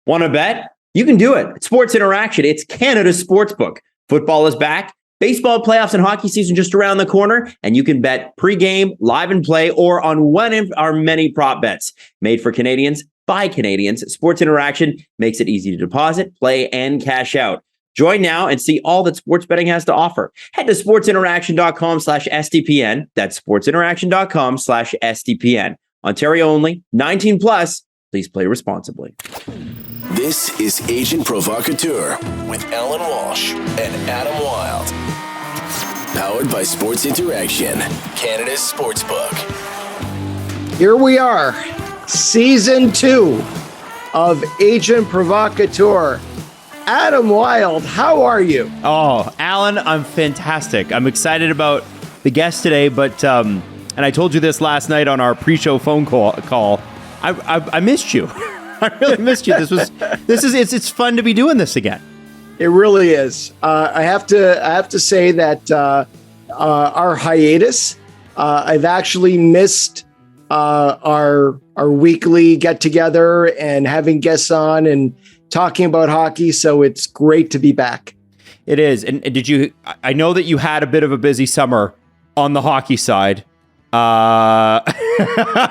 Want to bet? You can do it. It's Sports Interaction. It's Canada's sportsbook. Football is back. Baseball playoffs and hockey season just around the corner, and you can bet pregame, live and play, or on one of our many prop bets. Made for Canadians, by Canadians, Sports Interaction makes it easy to deposit, play, and cash out. Join now and see all that sports betting has to offer. Head to sportsinteraction.com/SDPN. That's sportsinteraction.com/SDPN. Ontario only, 19 plus. Please play responsibly. This is Agent Provocateur with Allan Walsh and Adam Wylde. Powered by Sports Interaction, Canada's sportsbook. Here we are, Season 2 of Agent Provocateur. Adam Wylde, how are you? Oh, Allan, I'm fantastic. I'm excited about the guest today, but and I told you this last night on our pre-show phone call. I missed you. I really missed you. It's fun to be doing this again. It really is. I have to say that our hiatus. I've actually missed our weekly get together and having guests on and talking about hockey. So it's great to be back. It is. And did you? I know that you had a bit of a busy summer on the hockey side.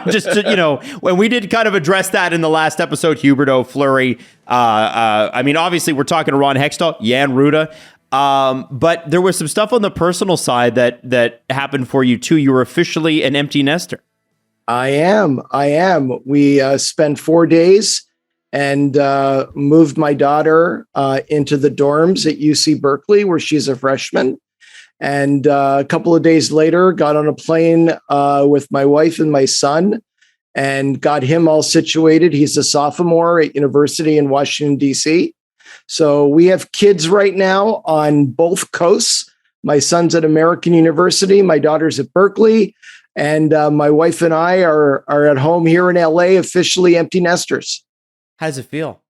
Just to, when we did kind of address that in the last episode, Huberdeau, Fleury. I mean, obviously we're talking to Ron Hextall, Jan Ruda. But there was some stuff on the personal side that happened for you too. You were officially an empty nester. I am. We spent 4 days and moved my daughter into the dorms at UC Berkeley, where she's a freshman. And a couple of days later, got on a plane with my wife and my son and got him all situated. He's a sophomore at university in Washington, D.C. So we have kids right now on both coasts. My son's at American University. My daughter's at Berkeley. And my wife and I are at home here in L.A., officially empty nesters. How does it feel?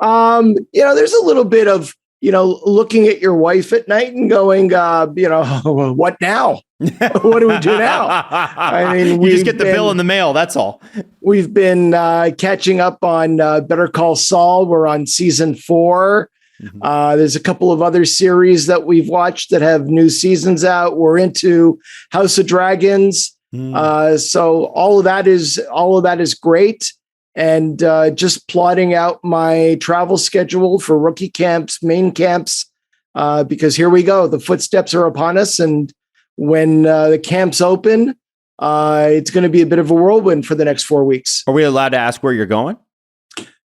There's a little bit of, looking at your wife at night and going, what now? What do we do now? I mean, you just get the bill in the mail. That's all. We've been catching up on Better Call Saul. We're on season 4. Mm-hmm. There's a couple of other series that we've watched that have new seasons out. We're into House of Dragons. So all of that is great. And just plotting out my travel schedule for rookie camps, main camps, because here we go. The footsteps are upon us. And when the camps open, it's going to be a bit of a whirlwind for the next 4 weeks. Are we allowed to ask where you're going?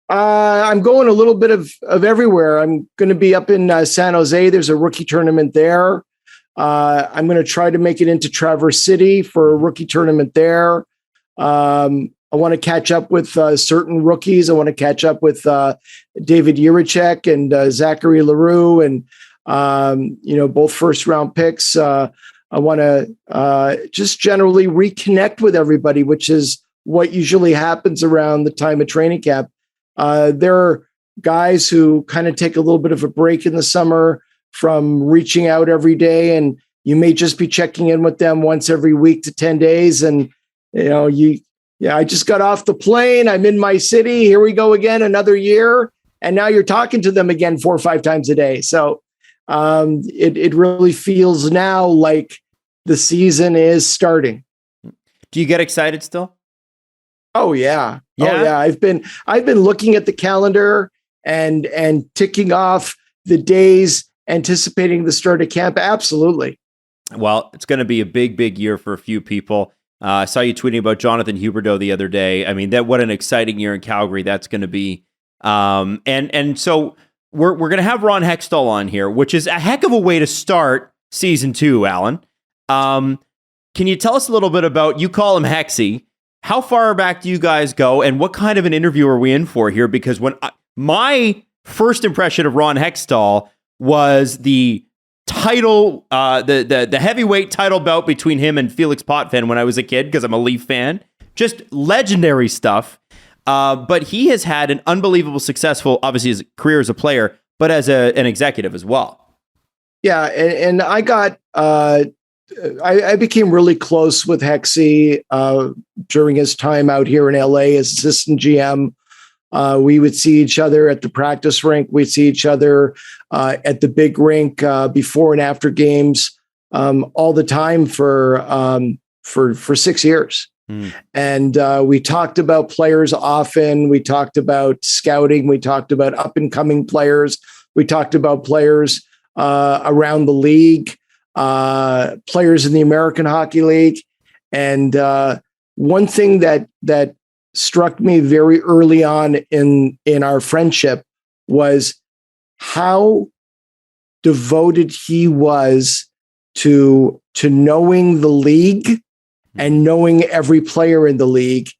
I'm going a little bit of everywhere. I'm going to be up in San Jose. There's a rookie tournament there. I'm going to try to make it into Traverse City for a rookie tournament there. I want to catch up with certain rookies. I want to catch up with David Jiricek and Zachary Leroux and, both first round picks. I want to just generally reconnect with everybody, which is what usually happens around the time of training camp. There are guys who kind of take a little bit of a break in the summer from reaching out every day, and you may just be checking in with them once every week to 10 days. And, I just got off the plane. I'm in my city. Here we go again, another year. And now you're talking to them again 4 or 5 times a day. So it really feels now like the season is starting. Do you get excited still? Oh yeah. I've been looking at the calendar and ticking off the days, anticipating the start of camp. Absolutely. Well, it's going to be a big year for a few people. I saw you tweeting about Jonathan Huberdeau the other day. I mean, what an exciting year in Calgary that's going to be. And so we're going to have Ron Hextall on here, which is a heck of a way to start season 2, Allan. Can you tell us a little bit about, you call him Hexy. How far back do you guys go, and what kind of an interview are we in for here? Because my first impression of Ron Hextall was the title, the heavyweight title bout between him and Felix Potvin when I was a kid, because I'm a Leaf fan. Just legendary stuff. But he has had an unbelievable successful, obviously, his career as a player, but as an executive as well. Yeah, and I got I became really close with Hexy during his time out here in LA as assistant GM We would see each other at the practice rink. We'd see each other at the big rink before and after games all the time for 6 years. And we talked about players often. We talked about scouting. We talked about up and coming players. We talked about players around the league, players in the American Hockey League. And one thing that struck me very early on in our friendship was how devoted he was to knowing the league and knowing every player in the league.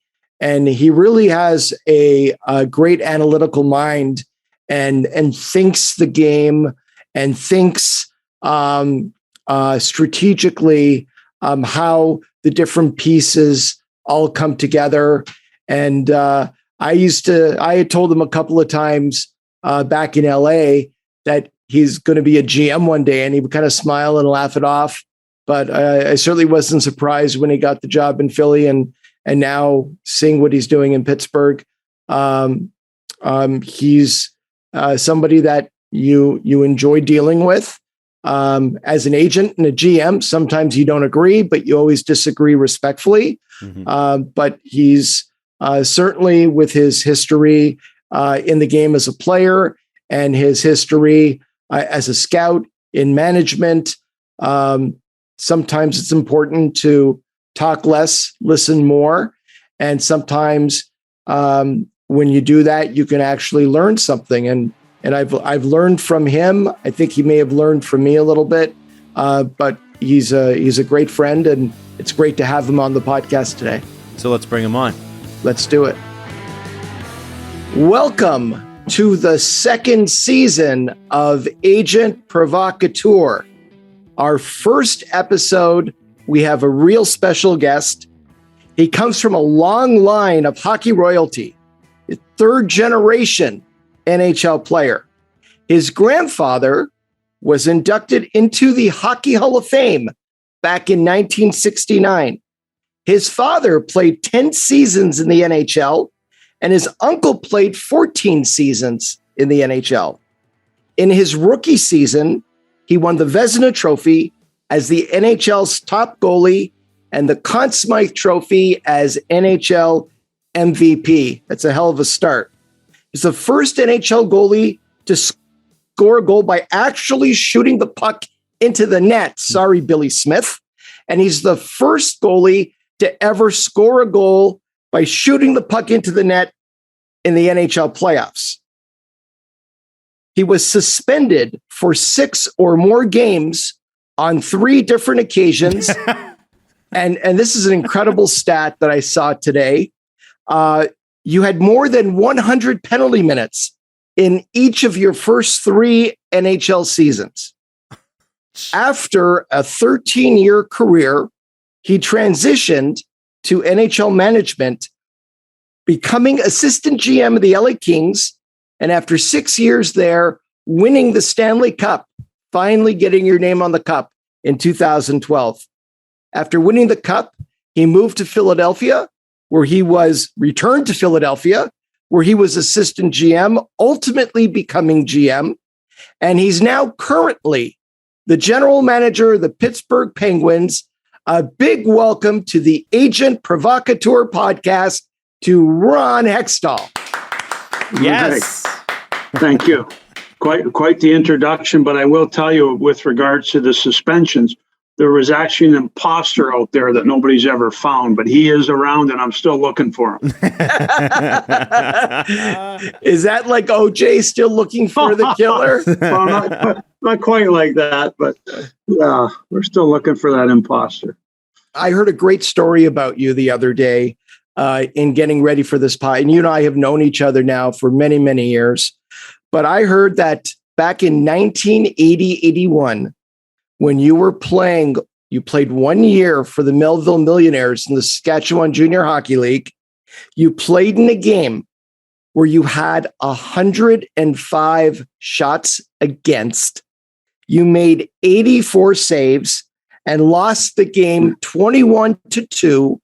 And he really has a great analytical mind and thinks the game and thinks strategically how the different pieces all come together. And I had told him a couple of times back in LA that he's going to be a GM one day, and he would kind of smile and laugh it off. But I certainly wasn't surprised when he got the job in Philly, and now seeing what he's doing in Pittsburgh. He's somebody that you enjoy dealing with as an agent and a GM. Sometimes you don't agree, but you always disagree respectfully. But he's certainly, with his history in the game as a player and his history as a scout in management, sometimes it's important to talk less, listen more. And sometimes when you do that, you can actually learn something. And I've learned from him. I think he may have learned from me a little bit, but he's a great friend, and it's great to have him on the podcast today. So let's bring him on. Let's do it. Welcome to the second season of Agent Provocateur. Our first episode, we have a real special guest. He comes from a long line of hockey royalty, a third generation NHL player. His grandfather was inducted into the Hockey Hall of Fame back in 1969. His father played 10 seasons in the NHL, and his uncle played 14 seasons in the NHL. In his rookie season, he won the Vezina Trophy as the NHL's top goalie and the Conn Smythe Trophy as NHL MVP. That's a hell of a start. He's the first NHL goalie to score a goal by actually shooting the puck into the net. Sorry, Billy Smith. And he's the first goalie to ever score a goal by shooting the puck into the net in the NHL playoffs. He was suspended for 6 or more games on 3 different occasions. And this is an incredible stat that I saw today. You had more than 100 penalty minutes in each of your first 3 NHL seasons. After a 13-year career, he transitioned to NHL management, becoming assistant GM of the LA Kings, and after 6 years there, winning the Stanley Cup, finally getting your name on the cup in 2012. After winning the cup, he moved to Philadelphia, where he was returned to Philadelphia, where he was assistant GM, ultimately becoming GM. And he's now currently the general manager of the Pittsburgh Penguins. A big welcome to the Agent Provocateur podcast to Ron Hextall. Yes. Thank you. Quite the introduction, but I will tell you, with regards to the suspensions, there was actually an imposter out there that nobody's ever found, but he is around and I'm still looking for him. Is that like OJ still looking for the killer? Well, not quite like that, but we're still looking for that imposter. I heard a great story about you the other day in getting ready for this pod. And you and I have known each other now for many, many years. But I heard that back in 1980-81, when you were playing, you played 1 year for the Melville Millionaires in the Saskatchewan Junior Hockey League. You played in a game where you had 105 shots against. You made 84 saves and lost the game 21-2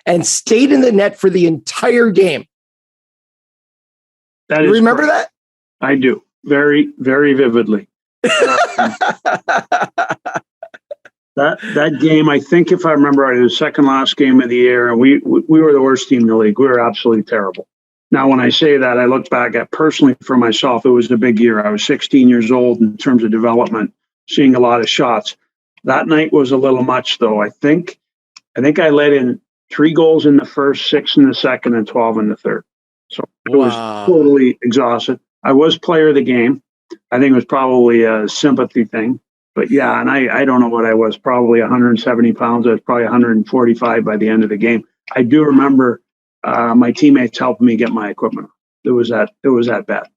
and stayed in the net for the entire game. That You is remember correct. that? I do. Very, very vividly. That game, I think if I remember right, it was the second last game of the year, and we were the worst team in the league. We were absolutely terrible. Now, when I say that, I look back at personally for myself, it was a big year. I was 16 years old in terms of development, seeing a lot of shots. That night was a little much, though. I think I let in 3 goals in the first, 6 in the second, and 12 in the third. So it was totally exhausted. I was player of the game. I think it was probably a sympathy thing. But yeah, and I don't know what I was, probably 170 pounds. I was probably 145 by the end of the game. I do remember my teammates helping me get my equipment. It was that bad.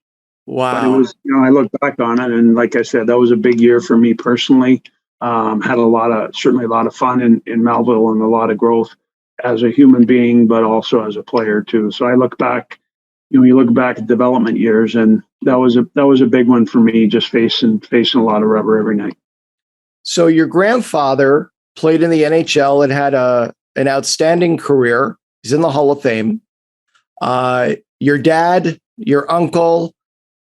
Wow. But it was, I look back on it, and like I said, that was a big year for me personally. Had certainly a lot of fun in Melville and a lot of growth as a human being, but also as a player too. So I look back, you look back at development years, and that was a big one for me, just facing a lot of rubber every night. So your grandfather played in the NHL and had an outstanding career. He's in the Hall of Fame. Your dad, your uncle,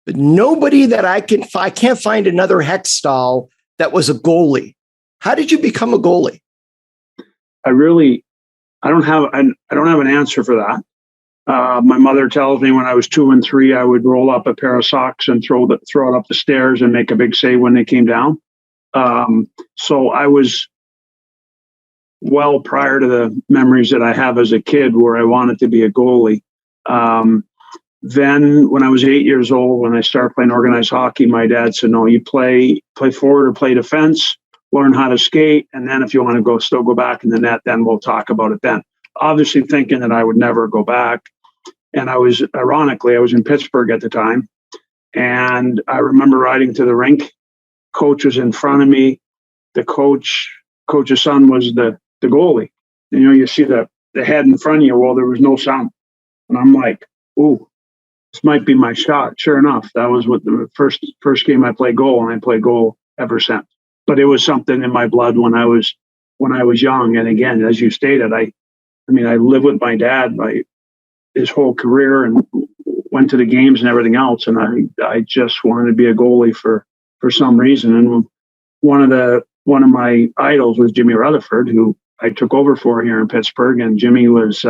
but nobody that I can't find another Hextall that was a goalie. How did you become a goalie? I don't have an answer for that. My mother tells me when I was 2 and 3, I would roll up a pair of socks and throw it up the stairs and make a big save when they came down. So I was well prior to the memories that I have as a kid where I wanted to be a goalie. Then when I was 8 years old, when I started playing organized hockey, my dad said, no, you play forward or play defense, learn how to skate. And then if you want to still go back in the net, then we'll talk about it then. Obviously thinking that I would never go back. And I was in Pittsburgh at the time. And I remember riding to the rink. Coach was in front of me. The coach's son was the goalie. You see the head in front of you. Well, there was no sound. And I'm like, ooh, this might be my shot. Sure enough, that was what the first game I played goal, and I played goal ever since. But it was something in my blood when I was young. And again, as you stated, I lived with my dad his whole career and went to the games and everything else. And I just wanted to be a goalie for some reason. And one of my idols was Jimmy Rutherford, who I took over for here in Pittsburgh. And Jimmy was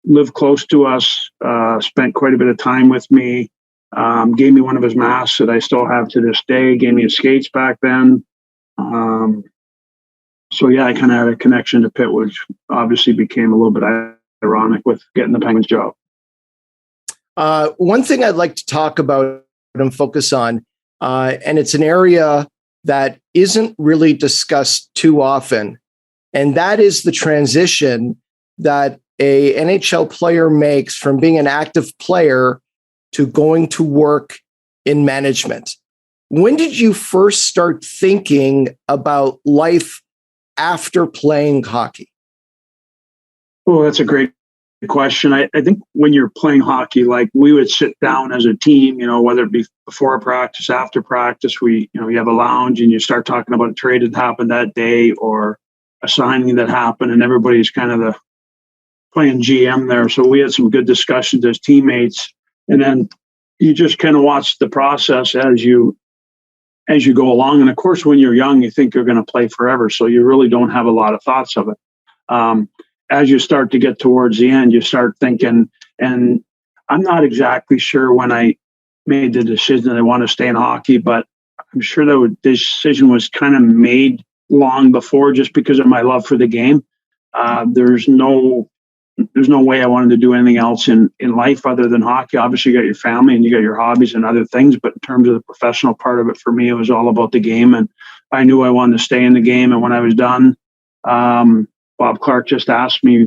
lived close to us, spent quite a bit of time with me, gave me one of his masks that I still have to this day, gave me his skates back then. So yeah, I kind of had a connection to Pitt, which obviously became a little bit ironic with getting the Penguins job. One thing I'd like to talk about and focus on, and it's an area that isn't really discussed too often, and that is the transition that a NHL player makes from being an active player to going to work in management. When did you first start thinking about life after playing hockey? Oh, that's a great question. I think when you're playing hockey, like we would sit down as a team, whether it be before practice, after practice, you have a lounge and you start talking about a trade that happened that day or a signing that happened, and everybody's kind of the playing GM there. So we had some good discussions as teammates, and then you just kind of watch the process as you go along. And of course, when you're young, you think you're going to play forever, so you really don't have a lot of thoughts of it. As you start to get towards the end, you start thinking, and I'm not exactly sure when I made the decision that I want to stay in hockey, but I'm sure that this decision was kind of made long before, just because of my love for the game. There's no way I wanted to do anything else in life other than hockey. Obviously, you got your family and you got your hobbies and other things, but in terms of the professional part of it, for me, it was all about the game, and I knew I wanted to stay in the game. And when I was done, Bob Clark just asked me,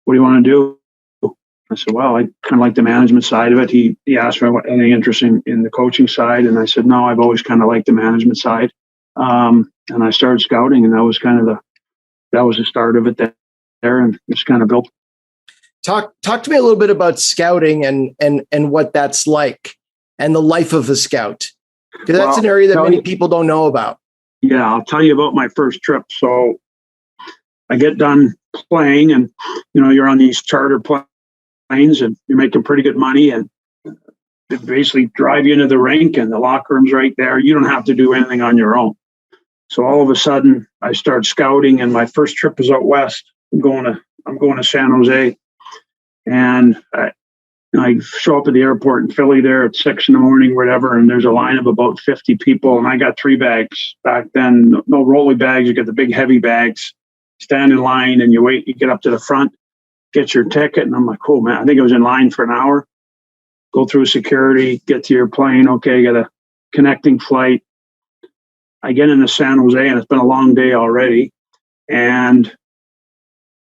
what do you want to do? I said, well, I kind of like the management side of it. He asked me any interest in the coaching side, and I said, no, I've always kind of liked the management side. And I started scouting, and that was the start of it there, and it's kind of built. Talk to me a little bit about scouting and what that's like and the life of a scout, because that's an area that many people don't know about. Yeah, I'll tell you about my first trip. So I get done playing, and you're on these charter planes planes and you're making pretty good money, and they basically drive you into the rink and the locker room's right there. You don't have to do anything on your own. So all of a sudden I start scouting, and my first trip is out west. I'm going to San Jose, and I show up at the airport in Philly there at 6 a.m, whatever, and there's a line of about 50 people, and I got 3 bags back then. No rolly bags. You got the big heavy bags. Stand in line, and you wait. You get up to the front, get your ticket, and I'm like, "Oh man!" I think I was in line for an hour. Go through security, get to your plane. Okay, got a connecting flight. I get into San Jose, and it's been a long day already, and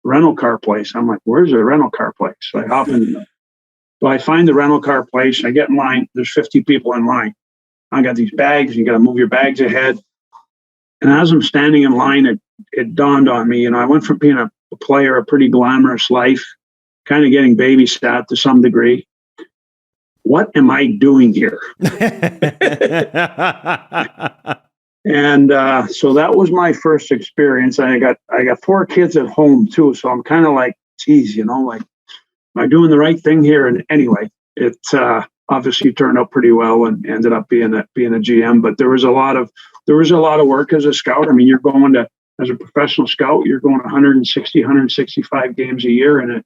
rental car place. I'm like, "Where's the rental car place?" So I hop in. So I find the rental car place. I get in line. There's 50 people in line. I got these bags. You got to move your bags ahead. And as I'm standing in line, it dawned on me. I went from being a player, a pretty glamorous life, kind of getting babysat to some degree. What am I doing here? And so that was my first experience. I got 4 kids at home too. So I'm kind of like, geez, like, am I doing the right thing here? And anyway, it obviously turned out pretty well and ended up being a GM. But there was a lot of work as a scout. I mean, as a professional scout, you're going 160, 165 games a year, and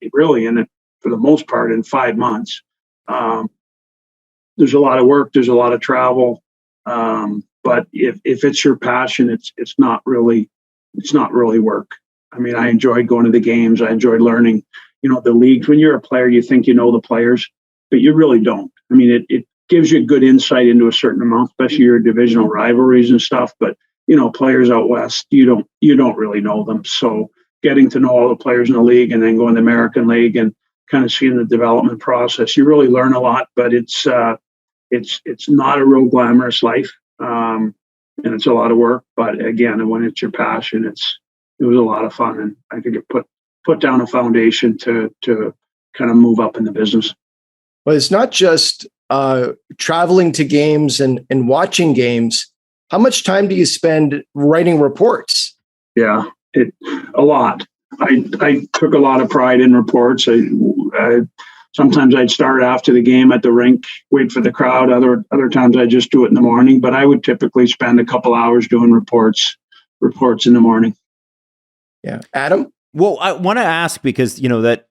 for the most part in 5 months. There's a lot of work. There's a lot of travel. But if it's your passion, it's not really work. I mean, I enjoyed going to the games. I enjoyed learning. The leagues. When you're a player, you think you know the players, but you really don't. I mean, it gives you good insight into a certain amount, especially your divisional rivalries and stuff. But players out west, you don't really know them. So getting to know all the players in the league, and then going to the American League and kind of seeing the development process, you really learn a lot. But it's not a real glamorous life, and it's a lot of work. But again, when it's your passion, it was a lot of fun, and I think it put down a foundation to kind of move up in the business. Well, it's not just traveling to games and watching games. How much time do you spend writing reports? Yeah, a lot. I took a lot of pride in reports. Sometimes I'd start after the game at the rink, wait for the crowd. Other times I'd just do it in the morning. But I would typically spend a couple hours doing reports in the morning. Yeah, Adam. Well, I want to ask because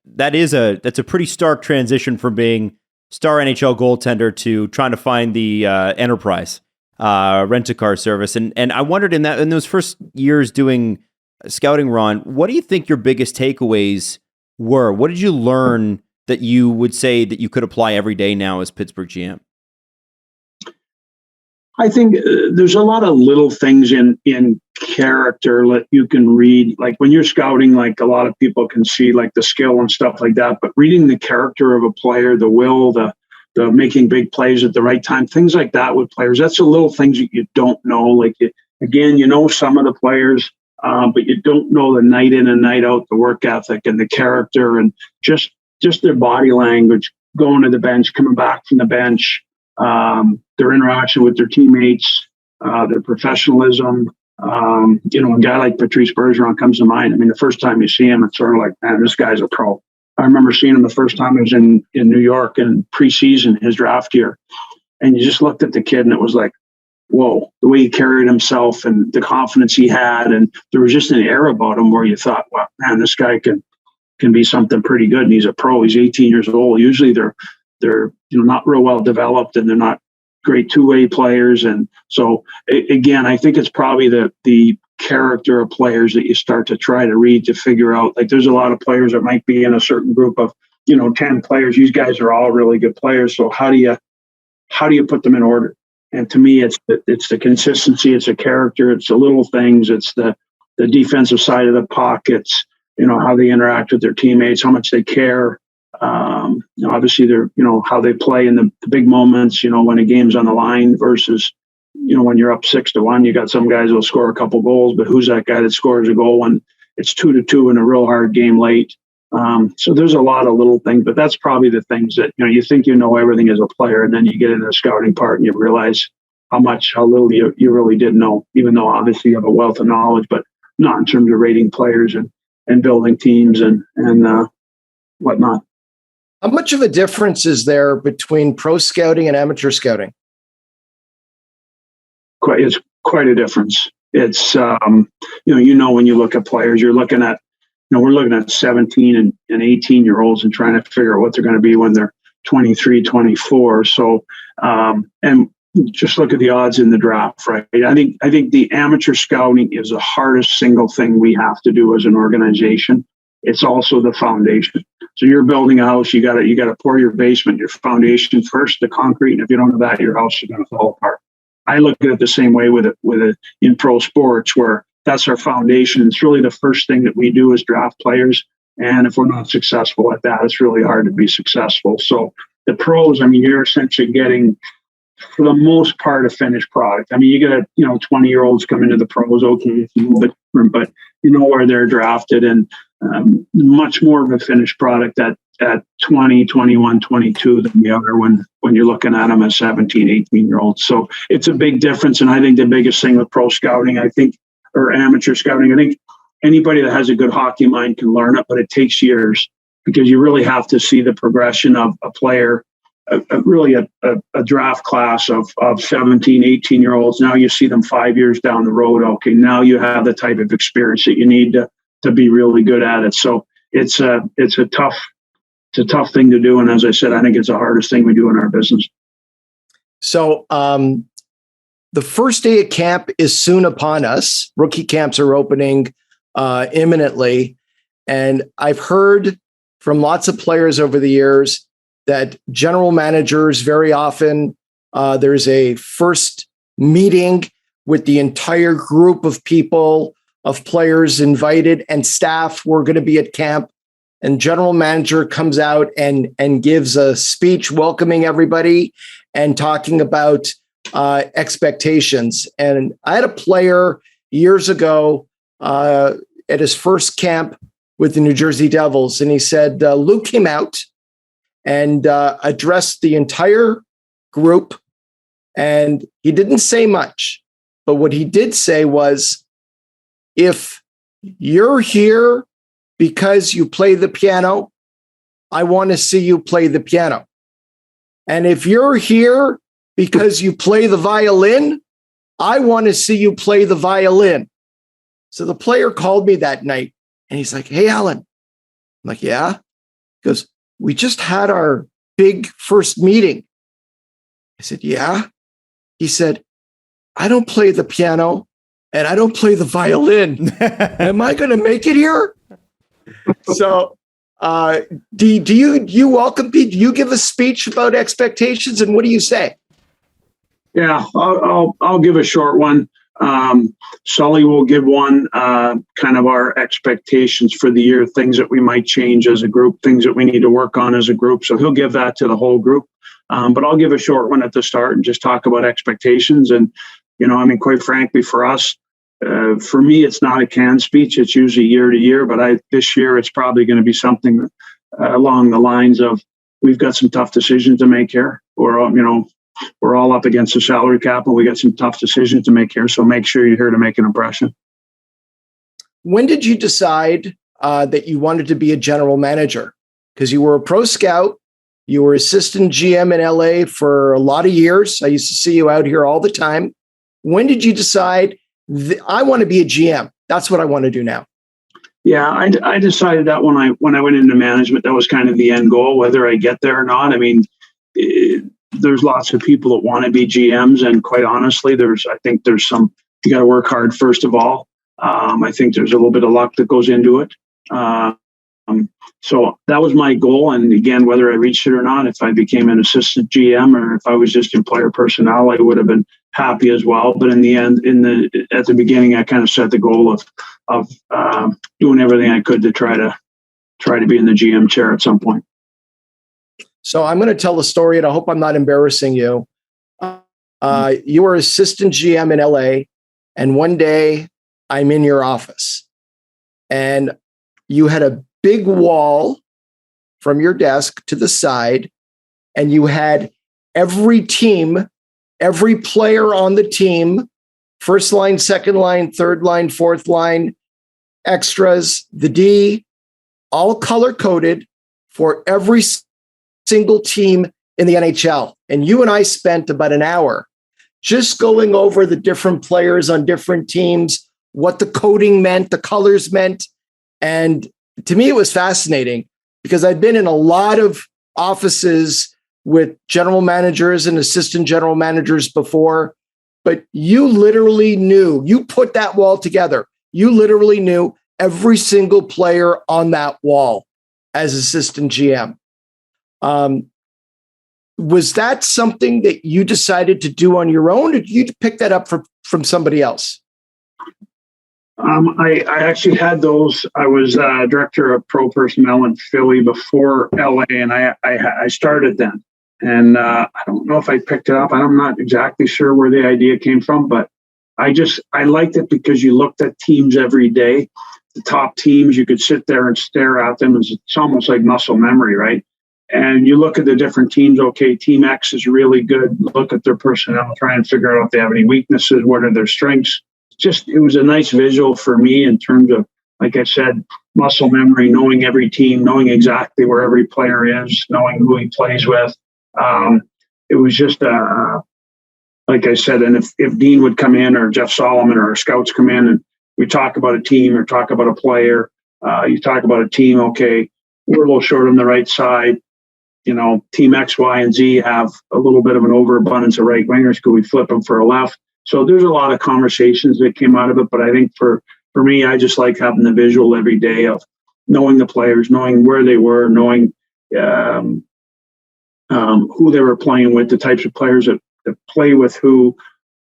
that's a pretty stark transition from being star NHL goaltender to trying to find the enterprise rent-a-car service, and I wondered in those first years doing scouting, Ron, what do you think your biggest takeaways were? What did you learn that you would say that you could apply every day now as Pittsburgh GM? I think there's a lot of little things in character that you can read. Like when you're scouting, like a lot of people can see like the skill and stuff like that, but reading the character of a player, the will, the making big plays at the right time, things like that with players, that's the little things that you don't know. Like some of the players, but you don't know the night in and night out, the work ethic and the character and just their body language, going to the bench, coming back from the bench, their interaction with their teammates, their professionalism. A guy like Patrice Bergeron comes to mind. I mean, the first time you see him, it's sort of like, man, this guy's a pro. I remember seeing him the first time I was in New York in preseason, his draft year. And you just looked at the kid and it was like, whoa, the way he carried himself and the confidence he had. And there was just an air about him where you thought, well, man, this guy can be something pretty good. And he's a pro. He's 18 years old. Usually they're not real well developed and they're not great two-way players. And so again, I think it's probably the character of players that you start to try to read to figure out, like there's a lot of players that might be in a certain group of, 10 players. These guys are all really good players. So how do you put them in order? And to me, it's the consistency, it's the character, it's the little things, it's the defensive side of the puck, it's, how they interact with their teammates, how much they care. Obviously they're, how they play in the big moments, when a game's on the line versus, when you're up 6-1, you got some guys who'll score a couple goals, but who's that guy that scores a goal when it's 2-2 in a real hard game late? So there's a lot of little things, but that's probably the things that, you think everything as a player, and then you get into the scouting part and you realize how little you really did know, even though obviously you have a wealth of knowledge, but not in terms of rating players and building teams and whatnot. How much of a difference is there between pro scouting and amateur scouting? It's quite a difference. It's, when you look at players, you're looking at, we're looking at 17 and 18-year-olds and trying to figure out what they're going to be when they're 23, 24. So, and just look at the odds in the draft, right? I think the amateur scouting is the hardest single thing we have to do as an organization. It's also the foundation. So you're building a house, you got to pour your basement, your foundation first, the concrete, and if you don't have that, your house is going to fall apart. I look at it the same way with it in pro sports, where that's our foundation. It's really the first thing that we do is draft players. And if we're not successful at that, it's really hard to be successful. So the pros, you're essentially getting, for the most part, a finished product. You get 20-year-olds come into the pros, okay, it's a little bit different, but you know where they're drafted, and much more of a finished product at 20, 21, 22 than the other when you're looking at them as 17, 18-year-olds. So it's a big difference. And I think the biggest thing with pro scouting, or amateur scouting, I think anybody that has a good hockey mind can learn it, but it takes years because you really have to see the progression of a player, really a draft class of 17, 18-year-olds. Now you see them 5 years down the road. Okay, now you have the type of experience that you need to be really good at it. So it's a tough thing to do. And as I said, I think it's the hardest thing we do in our business. So the first day of camp is soon upon us. Rookie camps are opening imminently. And I've heard from lots of players over the years that general managers, very often, there's a first meeting with the entire group of people, of players invited, and staff who are going to be at camp. And general manager comes out and gives a speech welcoming everybody and talking about expectations. And I had a player years ago at his first camp with the New Jersey Devils, and he said Luke came out and addressed the entire group, and he didn't say much. But what he did say was, if you're here because you play the piano, I want to see you play the piano. And if you're here because you play the violin, I want to see you play the violin. So the player called me that night and he's like, "Hey, Allan." I'm like, "Yeah." He goes, "We just had our big first meeting." I said, "Yeah." He said, "I don't play the piano and I don't play the violin. Am I going to make it here?" So do you welcome people? Do you give a speech about expectations, and what do you say? Yeah, I'll give a short one. Sully will give one, kind of our expectations for the year, things that we might change as a group, things that we need to work on as a group. So he'll give that to the whole group. But I'll give a short one at the start and just talk about expectations. And, quite frankly, for us, for me, it's not a canned speech. It's usually year to year. But this year, it's probably going to be something along the lines of, we've got some tough decisions to make here. We're all up against the salary cap, and we got some tough decisions to make here. So make sure you're here to make an impression. When did you decide that you wanted to be a general manager? Because you were a pro scout, you were assistant GM in LA for a lot of years. I used to see you out here all the time. When did you decide I want to be a GM? That's what I want to do now. Yeah, I decided that when I went into management, that was kind of the end goal, whether I get there or not. There's lots of people that want to be GMs, and quite honestly, I think there's some, you got to work hard first of all. I think there's a little bit of luck that goes into it. So that was my goal. And again, whether I reached it or not, if I became an assistant GM or if I was just in player personnel, I would have been happy as well. But in the end, at the beginning, I kind of set the goal of doing everything I could to try to be in the GM chair at some point. So I'm going to tell the story, and I hope I'm not embarrassing you. You were assistant GM in LA, and one day I'm in your office, and you had a big wall from your desk to the side, and you had every team, every player on the team, first line, second line, third line, fourth line, extras, the D, all color-coded for every single team in the NHL. And you and I spent about an hour just going over the different players on different teams, what the coding meant, the colors meant. And to me, it was fascinating because I've been in a lot of offices with general managers and assistant general managers before, but you literally knew, you put that wall together. You literally knew every single player on that wall as assistant GM. Was that something that you decided to do on your own, or did you pick that up from somebody else? I actually had those. I was director of pro personnel in Philly before LA, and I started then. And I don't know if I picked it up. I'm not exactly sure where the idea came from, but I liked it because you looked at teams every day. The top teams, you could sit there and stare at them. It's almost like muscle memory, right? And you look at the different teams. Okay, Team X is really good. Look at their personnel, try and figure out if they have any weaknesses. What are their strengths? It was a nice visual for me in terms of, like I said, muscle memory, knowing every team, knowing exactly where every player is, knowing who he plays with. It was just, like I said, and if Dean would come in or Jeff Solomon or our scouts come in and we talk about a team or talk about a player, you talk about a team, okay, we're a little short on the right side. Team X, Y, and Z have a little bit of an overabundance of right wingers. Could we flip them for a left? So there's a lot of conversations that came out of it. But I think for me, I just like having the visual every day of knowing the players, knowing where they were, knowing who they were playing with, the types of players that play with who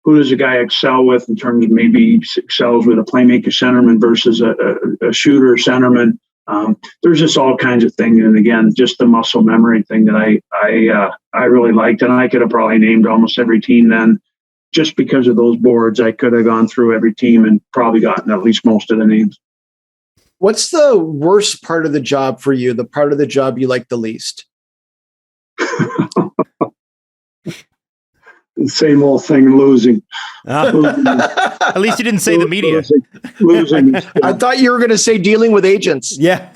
does a guy excel with in terms of maybe excels with a playmaker centerman versus a shooter centerman. There's just all kinds of things. And again, just the muscle memory thing that I really liked. And I could have probably named almost every team then. Just because of those boards, I could have gone through every team and probably gotten at least most of the names. What's the worst part of the job for you? The part of the job you like the least? The same old thing, losing. At least you didn't say the media. Losing. I thought you were going to say dealing with agents. Yeah.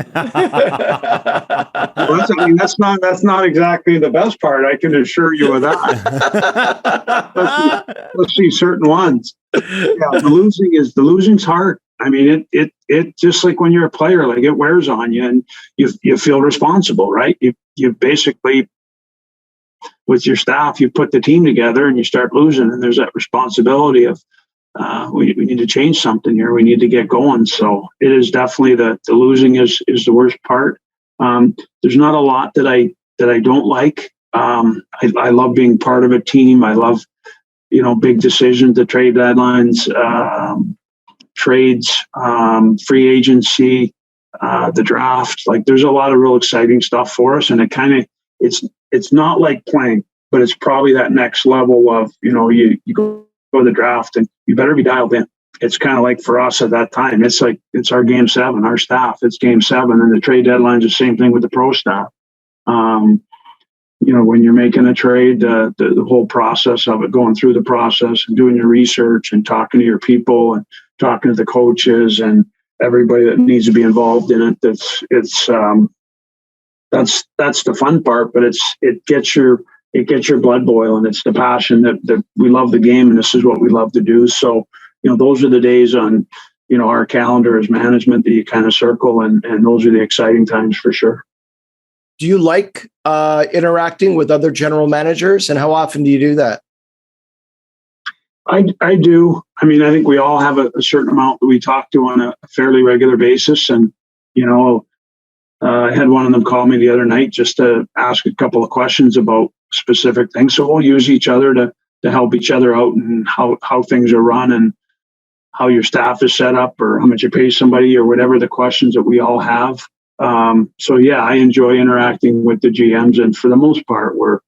That's not exactly the best part. I can assure you of that. Let's see certain ones. Yeah, the losing's hard. I mean, it just like when you're a player, like it wears on you, and you feel responsible, right? You basically, with your staff, you put the team together and you start losing, and there's that responsibility of we need to change something here. We need to get going. So it is definitely the losing is the worst part. There's not a lot that I don't like. I love being part of a team. I love big decisions, the trade deadlines, trades, free agency, the draft. Like there's a lot of real exciting stuff for us, and it's not like playing, but it's probably that next level of, you go to the draft and you better be dialed in. It's kind of like for us at that time, it's like, it's our game 7, our staff, it's game 7, and the trade deadline's the same thing with the pro staff. When you're making a trade, the whole process of it, going through the process and doing your research and talking to your people and talking to the coaches and everybody that needs to be involved in it. That's the fun part, but it gets your blood boiling. It's the passion that we love the game, and this is what we love to do. So, those are the days on, our calendar as management that you kind of circle, and those are the exciting times for sure. Do you like interacting with other general managers, and how often do you do that? I do. I mean, I think we all have a certain amount that we talk to on a fairly regular basis, and I had one of them call me the other night just to ask a couple of questions about specific things. So we'll use each other to help each other out, and how things are run and how your staff is set up, or how much you pay somebody, or whatever the questions that we all have. So yeah, I enjoy interacting with the GMs, and for the most part, we're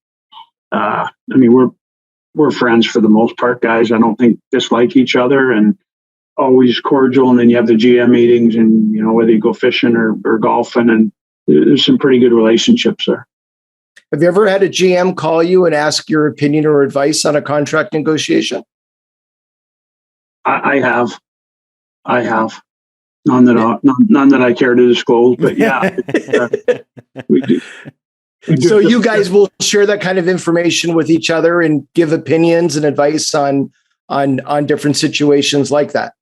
friends for the most part, guys. I don't think dislike each other, and always cordial. And then you have the GM meetings, and whether you go fishing or golfing, and there's some pretty good relationships there. Have you ever had a GM call you and ask your opinion or advice on a contract negotiation? I have. None that I care to disclose, but yeah, we do. So you guys will share that kind of information with each other and give opinions and advice on different situations like that.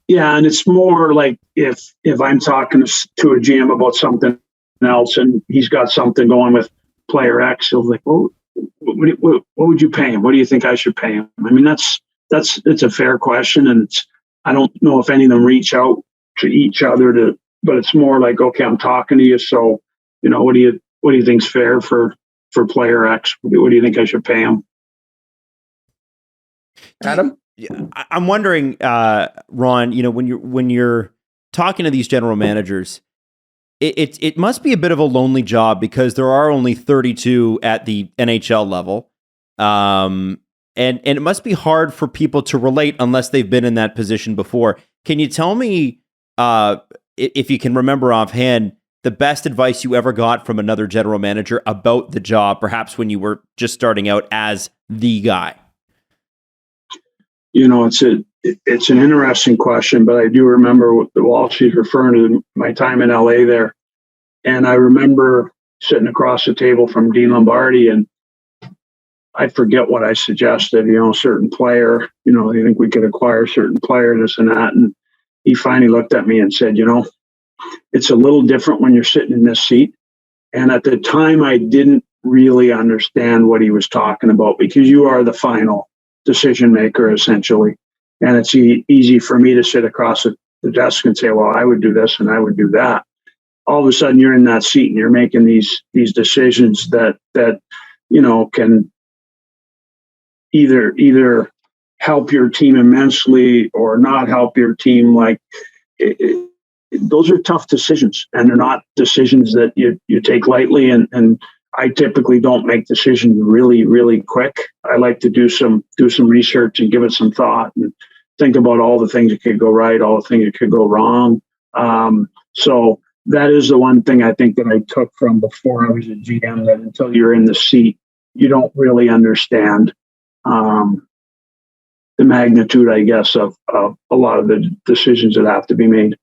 Yeah, and it's more like if I'm talking to a GM about something else and he's got something going with player X, he'll be like, well, what would you pay him? What do you think I should pay him? I mean, it's a fair question, and I don't know if any of them reach out to each other but it's more like, okay, I'm talking to you, so what do you think's fair for player X? What do you think I should pay him? Adam? Yeah, I'm wondering, Ron, when you're talking to these general managers, it must be a bit of a lonely job because there are only 32 at the NHL level. And it must be hard for people to relate unless they've been in that position before. Can you tell me, if you can remember offhand, the best advice you ever got from another general manager about the job, perhaps when you were just starting out as the guy? It's an interesting question, but I do remember what the Walsh is referring to my time in LA there. And I remember sitting across the table from Dean Lombardi, and I forget what I suggested, certain player, I think we could acquire a certain player, this and that. And he finally looked at me and said, it's a little different when you're sitting in this seat. And at the time, I didn't really understand what he was talking about because you are the final decision maker, essentially. And it's easy for me to sit across the desk and say, well, I would do this and I would do that. All of a sudden, you're in that seat and you're making these decisions that can either help your team immensely or not help your team. Like those are tough decisions, and they're not decisions that you take lightly. And I typically don't make decisions really, really quick. I like to do some research and give it some thought and think about all the things that could go right, all the things that could go wrong. So that is the one thing I think that I took from before I was a GM, that until you're in the seat, you don't really understand the magnitude, I guess, of a lot of the decisions that have to be made.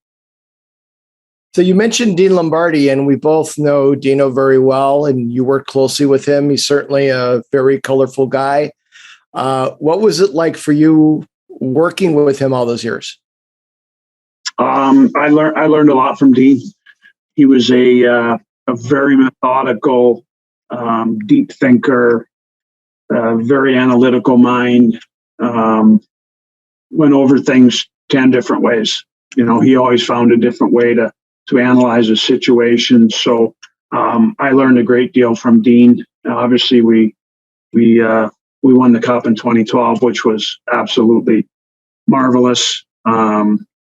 So you mentioned Dean Lombardi, and we both know Dino very well, and you work closely with him. He's certainly a very colorful guy. What was it like for you working with him all those years? I learned a lot from Dean. He was a very methodical, deep thinker, very analytical mind. Went over things 10 different ways. He always found a different way to analyze a situation. So I learned a great deal from Dean. Obviously, we won the Cup in 2012, which was absolutely marvelous.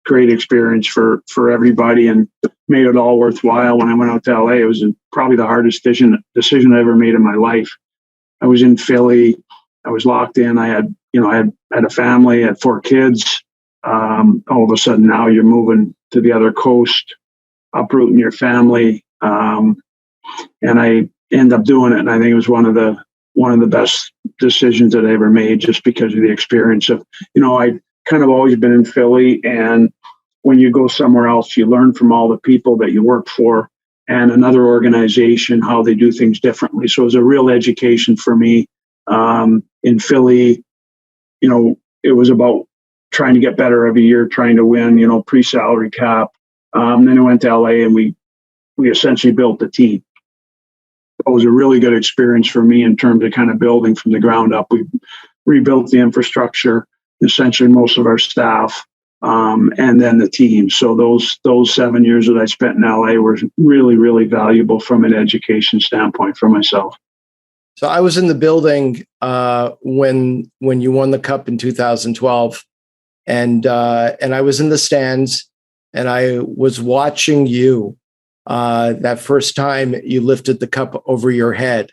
Great experience for everybody, and made it all worthwhile. When I went out to LA, it was probably the hardest decision I ever made in my life. I was in Philly. I was locked in. I had a family, I had 4 kids. All of a sudden now you're moving to the other coast, uprooting your family. And I end up doing it. And I think it was one of the best decisions that I ever made, just because of the experience of, I kind of always been in Philly. And when you go somewhere else, you learn from all the people that you work for and another organization, how they do things differently. So it was a real education for me. In Philly, it was about trying to get better every year, trying to win, pre-salary cap. Then I went to LA and we essentially built the team. It was a really good experience for me in terms of kind of building from the ground up. We rebuilt the infrastructure, essentially most of our staff, and then the team. So those 7 years that I spent in LA were really, really valuable from an education standpoint for myself. So I was in the building when you won the Cup in 2012, and I was in the stands, and I was watching you that first time you lifted the Cup over your head.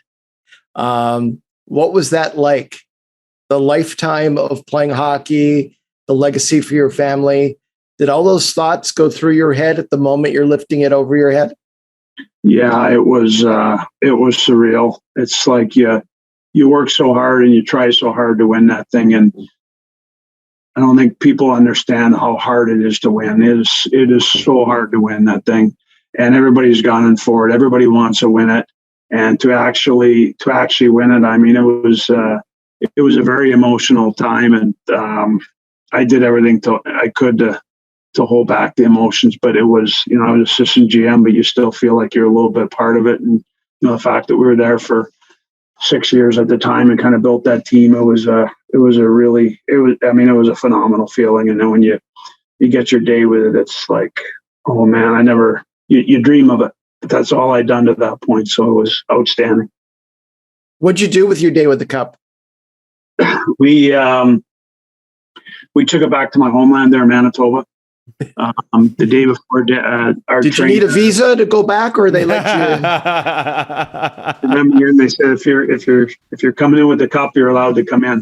What was that like? The lifetime of playing hockey, the legacy for your family. Did all those thoughts go through your head at the moment you're lifting it over your head? Yeah, it was surreal. It's like you work so hard and you try so hard to win that thing, and I don't think people understand how hard it is to win. It is so hard to win that thing, and everybody's gunning for it. Everybody wants to win it. and to actually win it. I mean, it was a very emotional time, and I did everything I could to hold back the emotions. But it was, I was assistant GM, but you still feel like you're a little bit part of it. And the fact that we were there for 6 years at the time and kind of built that team, it was a phenomenal feeling. And then when you get your day with it, it's like, oh man, you dream of it, but that's all I'd done to that point. So it was outstanding. What'd you do with your day with the Cup? We took it back to my homeland there in Manitoba. The day before our Did you need a visa to go back, or they let you? Remember, they said if you're coming in with the Cup, you're allowed to come in.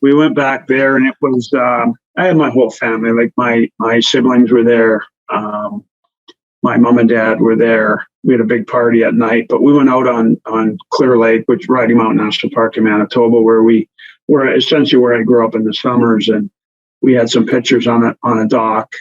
We went back there, and it was I had my whole family. Like my siblings were there. My mom and dad were there. We had a big party at night, but we went out on Clear Lake, which is Rocky Mountain National Park in Manitoba, where essentially where I grew up in the summers, and we had some pictures on a dock.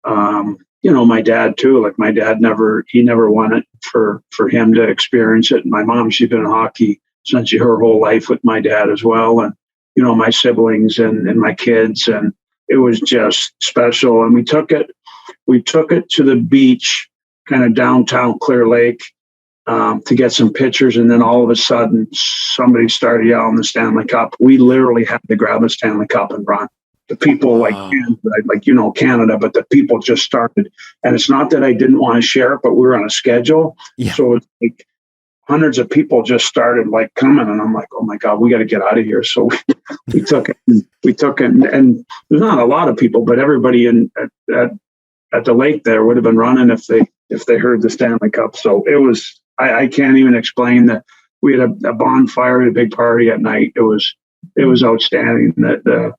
My dad too. Like my dad never won it for him to experience it. And my mom, she's been in hockey essentially her whole life with my dad as well, and my siblings and my kids, and it was just special. And we took it to the beach, kind of downtown Clear Lake, to get some pictures. And then all of a sudden, somebody started yelling the Stanley Cup. We literally had to grab the Stanley Cup and run. The people Canada, but the people just started. And it's not that I didn't want to share it, but we were on a schedule. Yeah. So it's like hundreds of people just started like coming, and I'm like, oh my God, we got to get out of here. So we took it. And there's not a lot of people, but everybody at the lake there would have been running if they heard the Stanley Cup. So it was, I can't even explain that. We had a bonfire, a big party at night. It was outstanding. The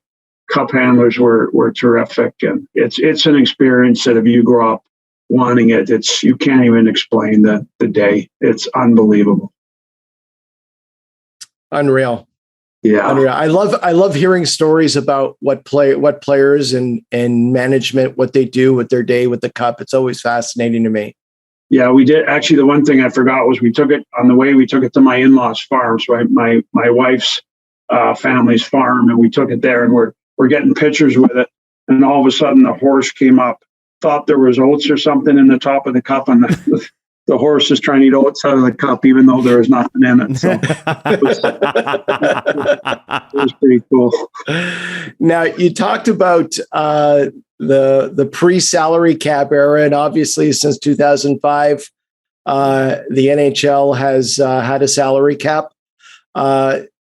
Cup handlers were terrific, and it's an experience that if you grow up wanting it, you can't even explain the day. It's unbelievable. Unreal. Yeah. Unreal. I love hearing stories about what players and management, what they do with their day with the Cup. It's always fascinating to me. Yeah, we did. Actually, the one thing I forgot was we took it to my in-laws' farms, right? My wife's family's farm, and we took it there, and we're getting pictures with it. And all of a sudden the horse came up, thought there was oats or something in the top of the cup, and the horse is trying to eat oats out of the cup, even though there is nothing in it. So it was pretty cool. Now, you talked about the pre-salary cap era, and obviously since 2005, the NHL has had a salary cap.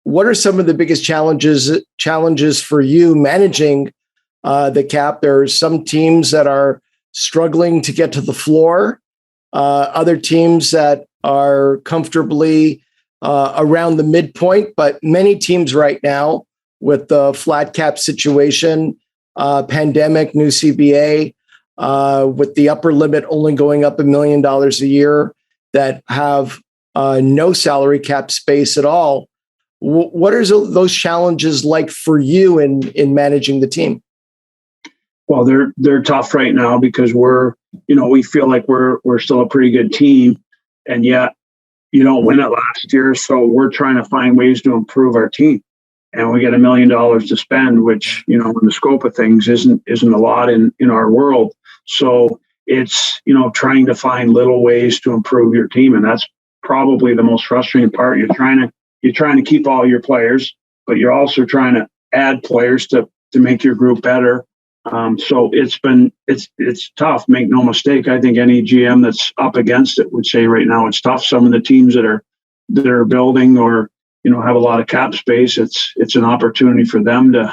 What are some of the biggest challenges for you managing the cap? There are some teams that are struggling to get to the floor, other teams that are comfortably around the midpoint, but many teams right now with the flat cap situation, pandemic, new CBA, with the upper limit only going up $1 million a year, that have no salary cap space at all. What are those challenges like for you in managing the team? Well, they're tough right now because we feel like we're still a pretty good team, and yet you don't win it last year. So we're trying to find ways to improve our team, and we get $1 million to spend, which in the scope of things isn't a lot in our world. So it's trying to find little ways to improve your team, and that's probably the most frustrating part. You're trying to keep all your players, but you're also trying to add players to make your group better. So it's tough. Make no mistake. I think any GM that's up against it would say right now it's tough. Some of the teams that are building or have a lot of cap space, it's an opportunity for them to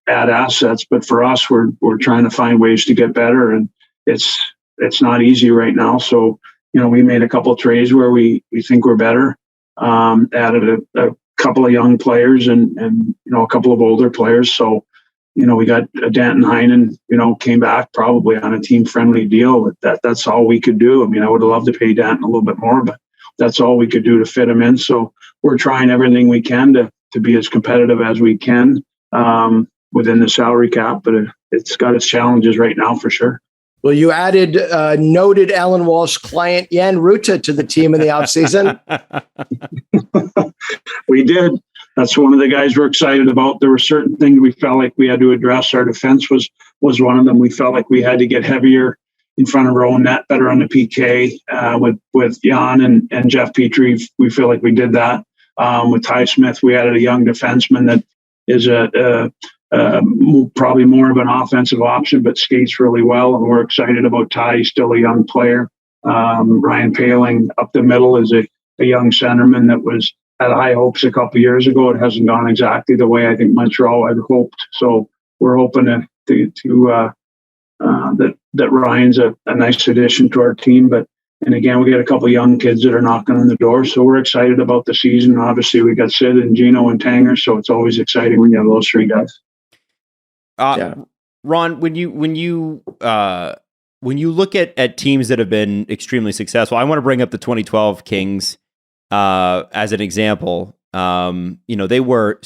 add assets. But for us, we're trying to find ways to get better, and it's not easy right now. So we made a couple of trades where we think we're better. Added a couple of young players and a couple of older players. So, we got Danton Heinen, came back probably on a team-friendly deal with that. That's all we could do. I mean, I would have loved to pay Danton a little bit more, but that's all we could do to fit him in. So we're trying everything we can to be as competitive as we can within the salary cap, but it's got its challenges right now for sure. Well, you added noted Allan Walsh client Jan Ruta to the team in the offseason. We did. That's one of the guys we're excited about. There were certain things we felt like we had to address. Our defense was one of them. We felt like we had to get heavier in front of our own net, better on the PK with Jan and Jeff Petrie. We feel like we did that. With Ty Smith, we added a young defenseman that is probably more of an offensive option, but skates really well. And we're excited about Ty. He's still a young player. Ryan Paling up the middle is a young centerman that had high hopes a couple of years ago. It hasn't gone exactly the way I think Montreal had hoped. So we're hoping that Ryan's a nice addition to our team. And again, we got a couple of young kids that are knocking on the door. So we're excited about the season. Obviously, we got Sid and Gino and Tanger. So it's always exciting when you have those three guys. Ron, when you look at teams that have been extremely successful, I want to bring up the 2012 Kings as an example. They were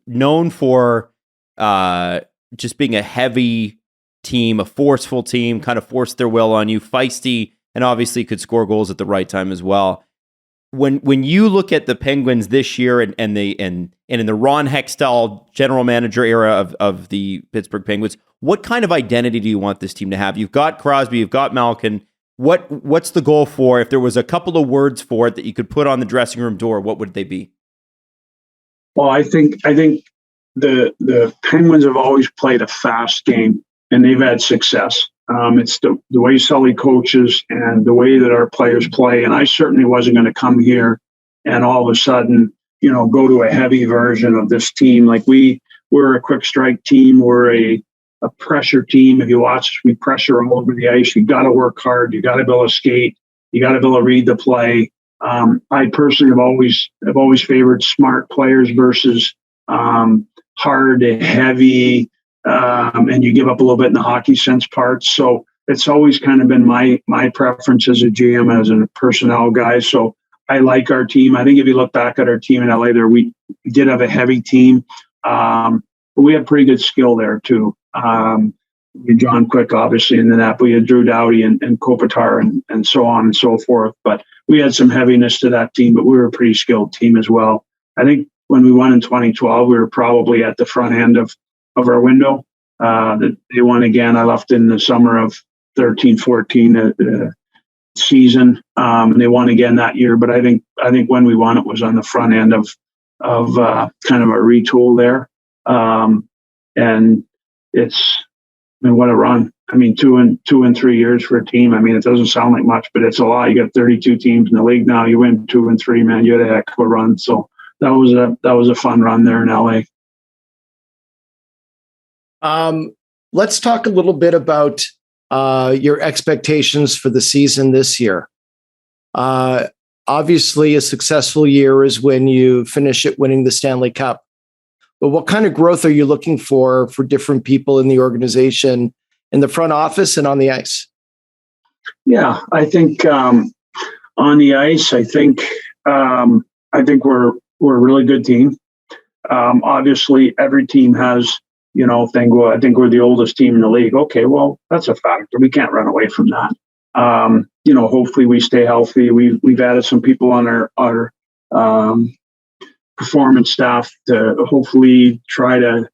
known for just being a heavy team, a forceful team, kind of forced their will on you, feisty, and obviously could score goals at the right time as well. When you look at the Penguins this year and in the Ron Hextall general manager era of the Pittsburgh Penguins, what kind of identity do you want this team to have? You've got Crosby, you've got Malkin. What's the goal for? If there was a couple of words for it that you could put on the dressing room door, what would they be? Well, I think the Penguins have always played a fast game, and they've had success. It's the way Sully coaches and the way that our players play. And I certainly wasn't going to come here and all of a sudden, go to a heavy version of this team. Like we're a quick strike team. We're a pressure team. If you watch us, we pressure all over the ice. You got to work hard. You got to be able to skate. You got to be able to read the play. I personally have always favored smart players versus hard and heavy. And you give up a little bit in the hockey sense parts. So it's always kind of been my preference as a GM, as a personnel guy. So I like our team. I think if you look back at our team in LA there, we did have a heavy team. But we had pretty good skill there too. John Quick, obviously, in the net. We had Drew Doughty and Kopitar and so on and so forth. But we had some heaviness to that team, but we were a pretty skilled team as well. I think when we won in 2012, we were probably at the front end of our window. That they won again. I left in the summer of 13-14 season, and they won again that year. But I think when we won, it was on the front end of kind of a retool there. And what a run! I mean, 2 and 3 years for a team. I mean, it doesn't sound like much, but it's a lot. You got 32 teams in the league now. You win 2 and 3, man. You had a heck of a run. So that was a fun run there in LA. Let's talk a little bit about your expectations for the season this year. Obviously, a successful year is when you finish it winning the Stanley Cup. But what kind of growth are you looking for different people in the organization, in the front office and on the ice? Yeah, I think on the ice, I think we're a really good team. Obviously, every team has. I think we're the oldest team in the league. Okay, well, that's a factor. We can't run away from that. Hopefully we stay healthy. We've added some people on our performance staff to hopefully try to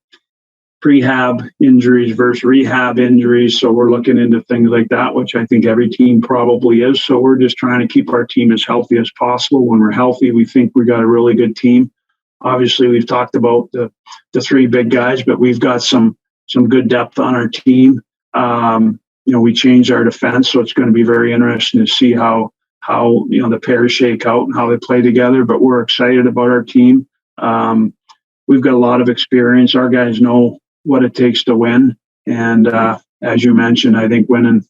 prehab injuries versus rehab injuries. So we're looking into things like that, which I think every team probably is. So we're just trying to keep our team as healthy as possible. When we're healthy, we think we got a really good team. Obviously, we've talked about the three big guys, but we've got some good depth on our team. We changed our defense, so it's going to be very interesting to see how the pairs shake out and how they play together. But we're excited about our team. We've got a lot of experience. Our guys know what it takes to win. And as you mentioned, I think winning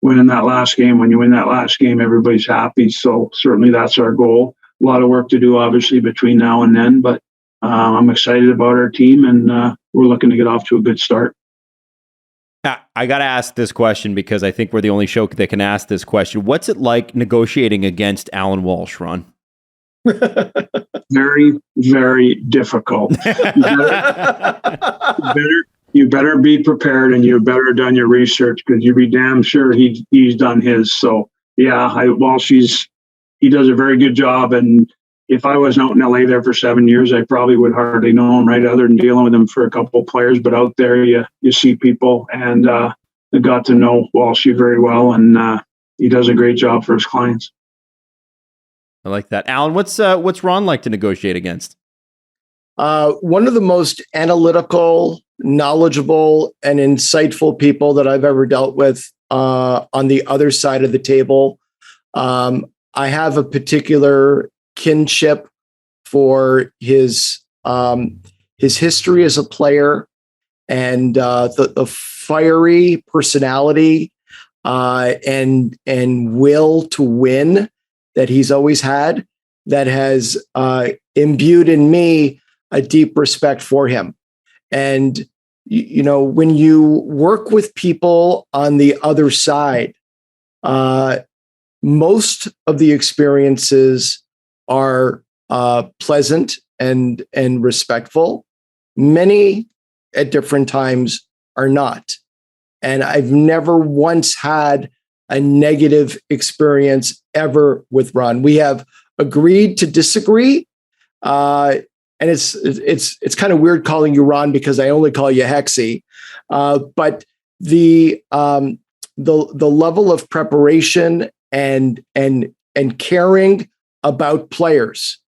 that last game, when you win that last game, everybody's happy. So certainly that's our goal. A lot of work to do, obviously, between now and then, but I'm excited about our team, and we're looking to get off to a good start. I got to ask this question because I think we're the only show that can ask this question. What's it like negotiating against Allan Walsh, Ron? Very, very difficult. you better be prepared and you better done your research, because you be damn sure he's done his. So yeah, Walsh, he does a very good job. And if I was out in LA there for 7 years, I probably would hardly know him, right, other than dealing with him for a couple of players. But out there, you see people, and I got to know Walsh very well, and he does a great job for his clients. I like that. Allan, what's Ron like to negotiate against? One of the most analytical, knowledgeable, and insightful people that I've ever dealt with on the other side of the table. I have a particular kinship for his history as a player, and the fiery personality and will to win that he's always had, that has imbued in me a deep respect for him. And when you work with people on the other side, most of the experiences are pleasant and respectful. Many at different times are not. And I've never once had a negative experience ever with Ron. We have agreed to disagree. And it's kind of weird calling you Ron because I only call you Hexy. But the level of preparation and caring about players,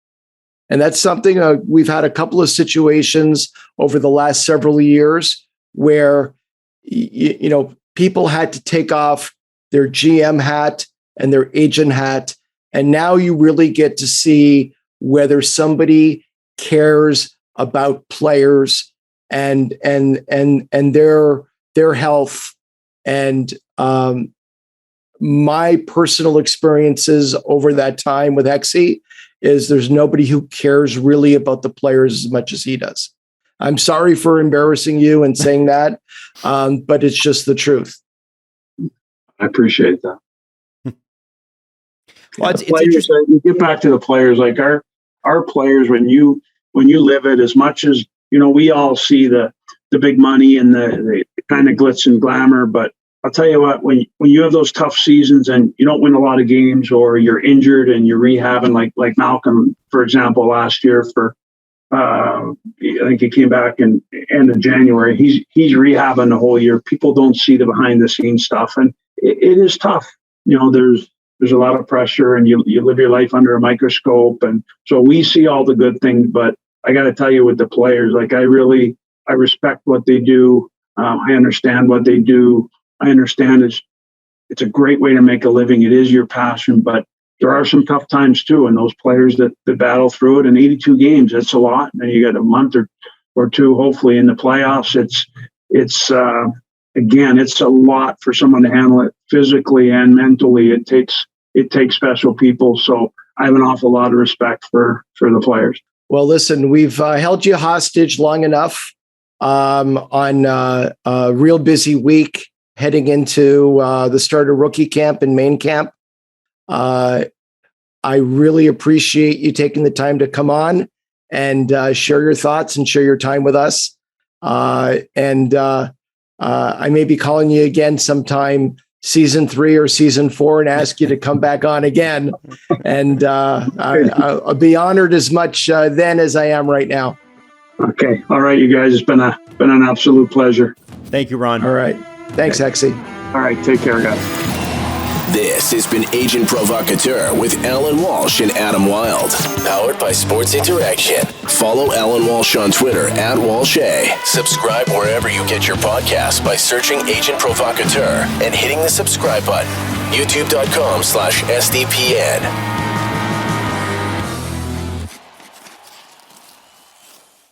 and that's something we've had a couple of situations over the last several years where people had to take off their GM hat and their agent hat, and now you really get to see whether somebody cares about players and their health. And my personal experiences over that time with Hexy is there's nobody who cares really about the players as much as he does. I'm sorry for embarrassing you and saying that, but it's just the truth. I appreciate that. Well, it's interesting. You get back to the players, like our players, when you live it, as much as we all see the big money and the kind of glitz and glamour, but I'll tell you what, when you have those tough seasons and you don't win a lot of games, or you're injured and you're rehabbing, like Malcolm, for example, last year for I think he came back in end of January. He's rehabbing the whole year. People don't see the behind the scenes stuff, and it is tough. There's a lot of pressure, and you live your life under a microscope, and so we see all the good things. But I got to tell you, with the players, like I respect what they do. I understand what they do. I understand it's a great way to make a living. It is your passion, but there are some tough times too. And those players that battle through it in 82 games, it's a lot. And you got a month or two, hopefully, in the playoffs. It's a lot for someone to handle it physically and mentally. It takes special people. So I have an awful lot of respect for the players. Well, listen, we've held you hostage long enough on a real busy week heading into the start of rookie camp and main camp. I really appreciate you taking the time to come on and share your thoughts and share your time with us. And I may be calling you again sometime season 3 or season 4 and ask you to come back on again. And I'll be honored as much then as I am right now. Okay. All right, you guys. It's been an absolute pleasure. Thank you, Ron. All right. Thanks, Hexy. All right. Take care, guys. This has been Agent Provocateur with Allan Walsh and Adam Wylde. Powered by Sports Interaction. Follow Allan Walsh on Twitter @WalshA. Subscribe wherever you get your podcasts by searching Agent Provocateur and hitting the subscribe button. YouTube.com/SDPN.